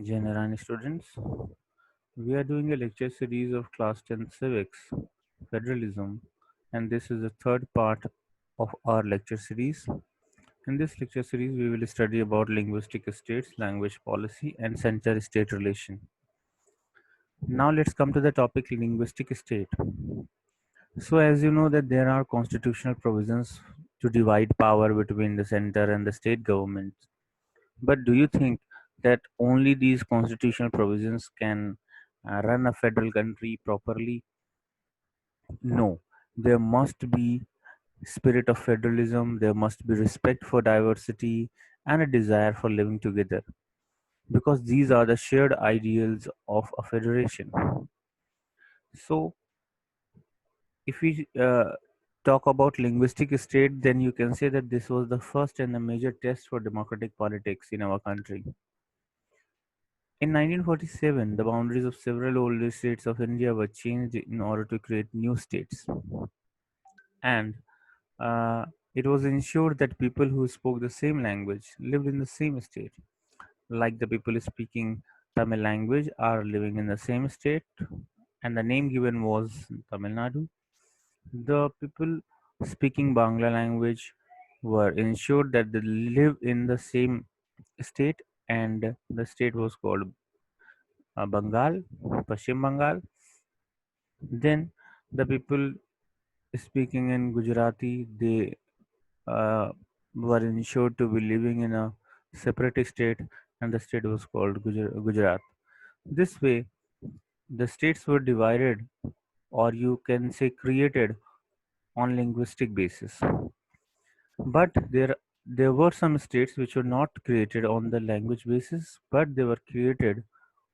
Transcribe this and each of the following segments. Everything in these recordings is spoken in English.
Generani students, we are doing a lecture series of class 10 civics, federalism, and this is the third part of our lecture series. In this lecture series, we will study about linguistic states, language policy, and center-state relation. Now let's come to the topic linguistic state. So as you know that there are constitutional provisions to divide power between the center and the state government. But do you think that only these constitutional provisions can run a federal country properly? No. There must be spirit of federalism, there must be respect for diversity and a desire for living together because these are the shared ideals of a federation. So if we talk about linguistic state, then you can say that this was the first and a major test for democratic politics in our country. In 1947, the boundaries of several older states of India were changed in order to create new states. And uh, it was ensured that people who spoke the same language lived in the same state. Like the people speaking Tamil language are living in the same state, and the name given was Tamil Nadu. The people speaking Bangla language were ensured that they live in the same state, and the state was called Bengal, Pashchim Bengal. Then the people speaking in Gujarati, they uh, were ensured to be living in a separate state, and the state was called Gujarat. This way, the states were divided, or you can say created, on linguistic basis. But there were some states which were not created on the language basis, but they were created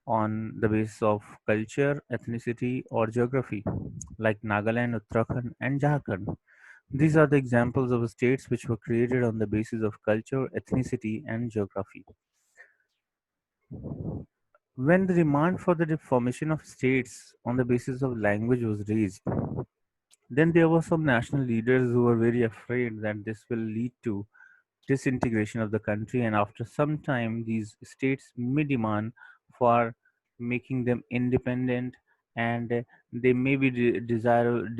on the basis of culture, ethnicity, or geography, like Nagaland, Uttarakhand, and Jharkhand. These are the examples of states which were created on the basis of culture, ethnicity, and geography. When the demand for the formation of states on the basis of language was raised, then there were some national leaders who were very afraid that this will lead to disintegration of the country, and after some time these states may demand for making them independent, and they may be desired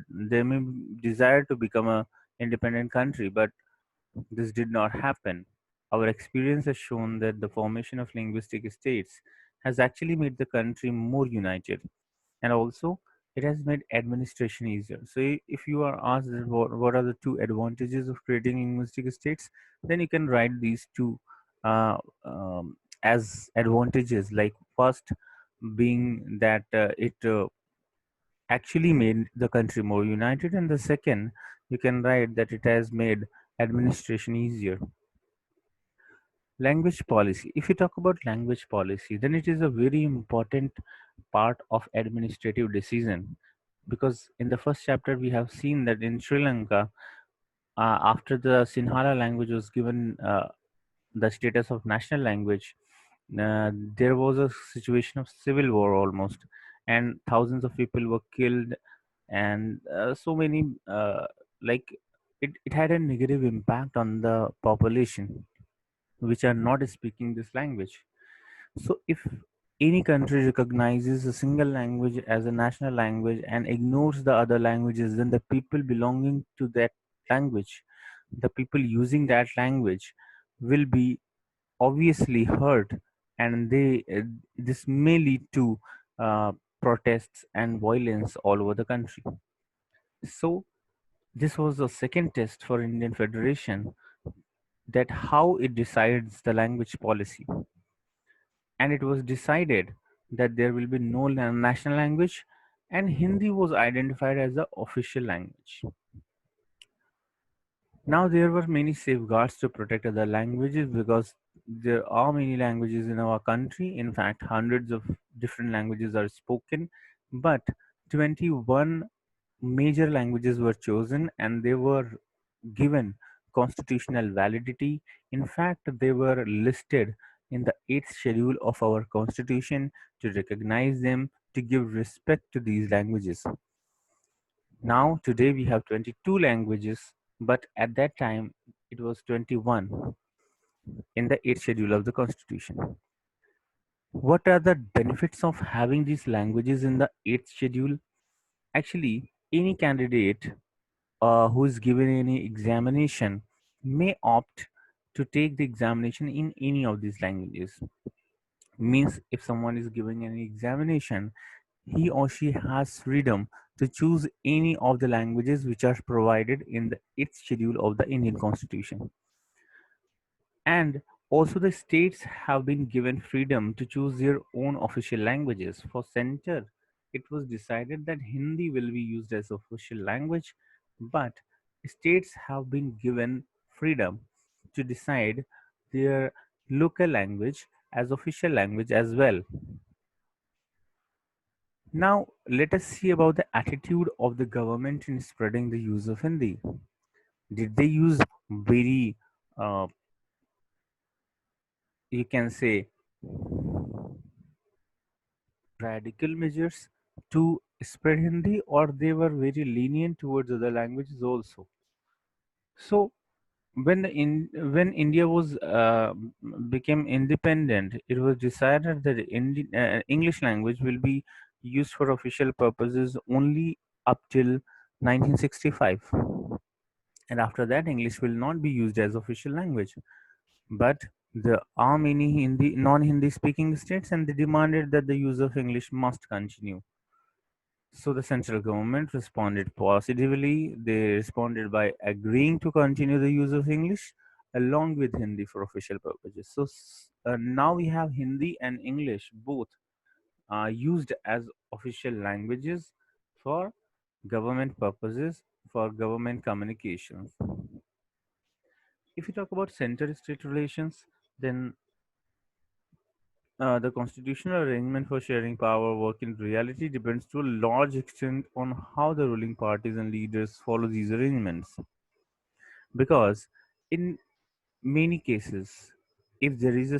they may desire to become a independent country, but this did not happen. Our experience has shown that the formation of linguistic states has actually made the country more united, and also it has made administration easier. So if you are asked that what are the two advantages of creating linguistic states, then you can write these two uh, as advantages, like first being that it actually made the country more united, and the second you can write that it has made administration easier. Language policy. If you talk about language policy, then it is a very important part of administrative decision, because in the first chapter we have seen that in Sri Lanka, after the Sinhala language was given the status of national language, there was a situation of civil war almost, and thousands of people were killed, and so many like it had a negative impact on the population which are not speaking this language. So, if any country recognizes a single language as a national language and ignores the other languages, then the people belonging to that language, the people using that language, will be obviously hurt, and this may lead to uh, protests and violence all over the country. So, this was the second test for Indian Federation, that how it decides the language policy, and it was decided that there will be no national language, and Hindi was identified as the official language. Now there were many safeguards to protect other languages, because there are many languages in our country. In fact, hundreds of different languages are spoken, but 21 major languages were chosen, and they were given constitutional validity. In fact, they were listed in the 8th schedule of our constitution to recognize them, to give respect to these languages. Now, today we have 22 languages, but at that time it was 21 in the 8th schedule of the constitution. What are the benefits of having these languages in the eighth schedule? Actually, any candidate who is given any examination may opt to take the examination in any of these languages. Means if someone is giving any examination, he or she has freedom to choose any of the languages which are provided in the eighth schedule of the Indian Constitution. And also the states have been given freedom to choose their own official languages. For center, it was decided that Hindi will be used as official language, but states have been given freedom to decide their local language as official language as well. Now, let us see about the attitude of the government in spreading the use of Hindi. Did they use very, uh, you can say, radical measures to spread Hindi, or they were very lenient towards other languages also? So, when India was became independent, it was decided that English language will be used for official purposes only up till 1965. And after that, English will not be used as official language. But there are many Hindi non-Hindi speaking states, and they demanded that the use of English must continue. So the central government responded positively. They responded by agreeing to continue the use of English along with Hindi for official purposes. So now we have Hindi and English both used as official languages for government purposes, for government communications. If you talk about center-state relations, then the constitutional arrangement for sharing power work in reality depends to a large extent on how the ruling parties and leaders follow these arrangements. Because in many cases, if there is a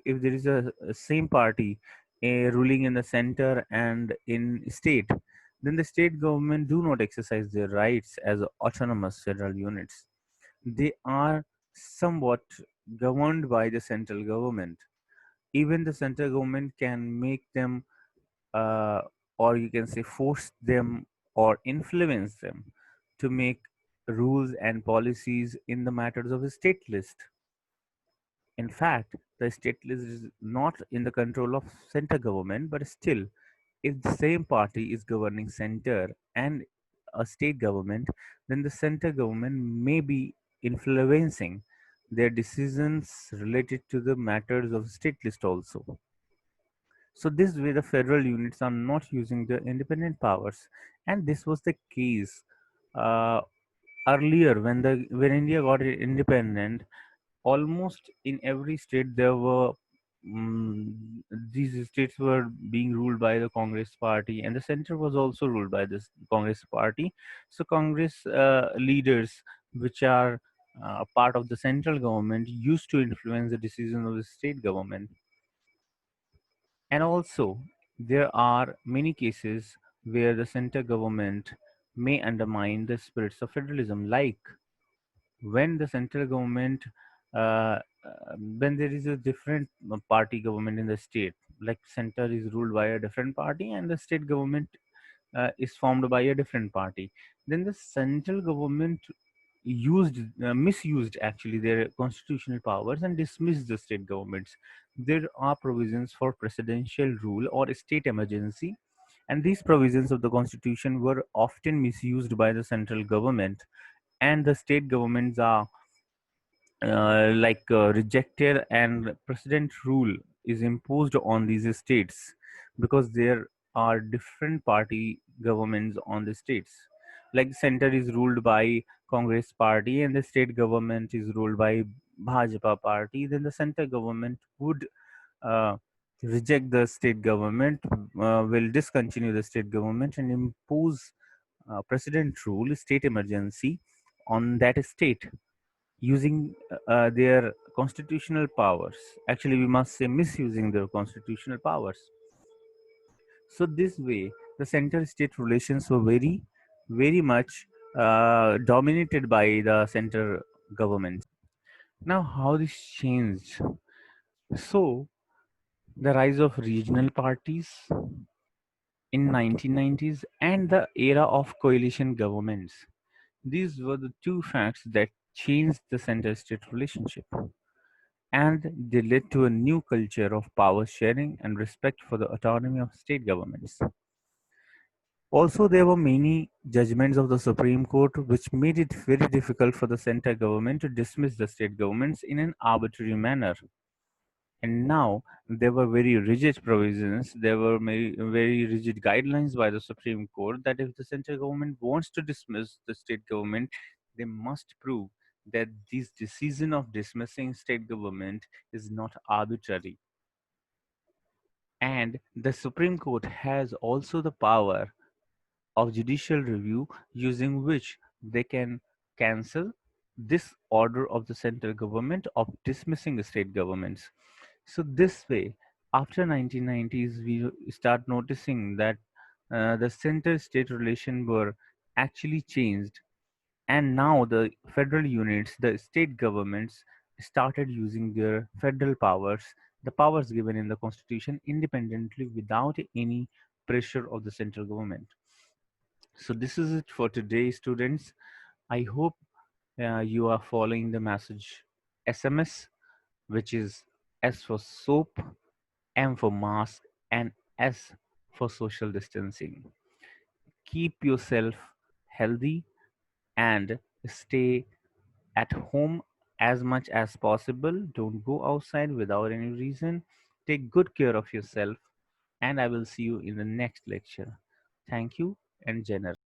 if there is a same party ruling in the center and in state, then the state government do not exercise their rights as autonomous federal units. They are somewhat governed by the central government. Even the central government can make them, uh, or you can say force them or influence them to make rules and policies in the matters of a state list. In fact, the state list is not in the control of center government, but still, if the same party is governing center and a state government, then the center government may be influencing their decisions related to the matters of state list also. So this way the federal units are not using their independent powers, and this was the case uh, earlier when India got independent. Almost in every state there were these states were being ruled by the Congress party, and the center was also ruled by this Congress party. So Congress leaders, which are part of the central government, used to influence the decision of the state government. And also, there are many cases where the center government may undermine the spirits of federalism, like when the central government, when there is a different party government in the state, like center is ruled by a different party and the state government is formed by a different party, then the central government misused actually their constitutional powers and dismissed the state governments. There are provisions for presidential rule or state emergency, and these provisions of the constitution were often misused by the central government, and the state governments are rejected, and president rule is imposed on these states because there are different party governments on the states. Like center is ruled by Congress party and the state government is ruled by Bhajpa party, then the center government would uh, reject the state government, will discontinue the state government and impose president rule, state emergency on that state using their constitutional powers. Actually, we must say misusing their constitutional powers. So this way, the center-state relations were very much dominated by the center government. Now, how this changed? So, the rise of regional parties in 1990s and the era of coalition governments. These were the two facts that changed the center-state relationship, and they led to a new culture of power sharing and respect for the autonomy of state governments. Also, there were many judgments of the Supreme Court which made it very difficult for the center government to dismiss the state governments in an arbitrary manner. And now there were very rigid provisions, there were very rigid guidelines by the Supreme Court that if the central government wants to dismiss the state government, they must prove that this decision of dismissing state government is not arbitrary. And the Supreme Court has also the power of judicial review using which they can cancel this order of the central government of dismissing the state governments. So this way, after 1990s, we start noticing that the center-state relation were actually changed, and now the federal units, the state governments, started using their federal powers, the powers given in the constitution, independently without any pressure of the central government. So this is it for today, students. I hope you are following the message SMS, which is S for soap, M for mask, and S for social distancing. Keep yourself healthy and stay at home as much as possible. Don't go outside without any reason. Take good care of yourself, and I will see you in the next lecture. Thank you and Jenner.